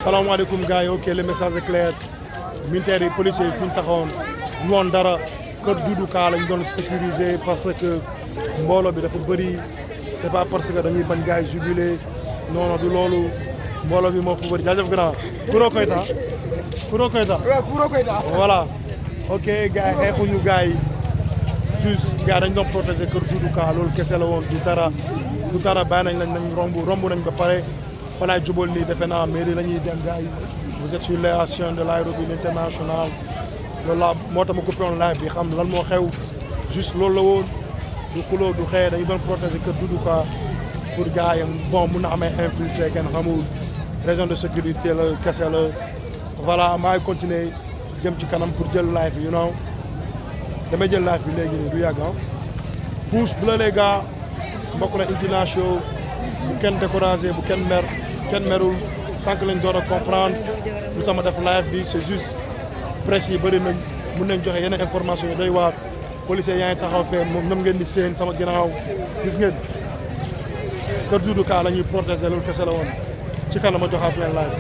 salaamaaleykum gars yi ok le message est clair militaires yi policiers yi fi ñu taxawoon du woon dara kër Doudou Ka lañ doon sécuriser parce que mbooloo bi dafa bëri c'est pas parce que dañuy bañ gars yi jubilé non non du loolu mbooloo bi moo fa bëri jaajëf grand Kouro Koyta Kouro Koyta voilà ok gars yi xeexuñu gars yi juste gars dañ doon protéger kër Doudou Ka loolu kese la woon du dara bàyyi nañ romb nañ ba pare falaay jubal nii defe naa mairie la ñuy dem gars yi vous êtes sur la chaîne de l'Aérobie international loolu la moo tax ma coupé woon live bi xam lan moo xew juste loolu la woon du xuloo du xëy dañu doon protéger kër Doudou Ka pour gars yi bon mun na amee infiltré kenn xamul raison de sécurité la kese la voilà maay continuer jëm ci kanam pour jël live bi you know damay jël live bi léegi nii du yàgg pousse bu la les gars mbokk na Intina Show bu kenn découragé bu kenn merul sànq lañ door a comprendre lu tax ma def live bi c'est juste presse yi bëri nañ mun nañ joxe yeneen information yi day waar policiers yaa ngi taxaw fee moom ñoom ngeen di seen sama ginnaaw gis ngeen kër Doudou Ka la ñuy protéger loolu kese la woon ci kanam ma joxaat leen live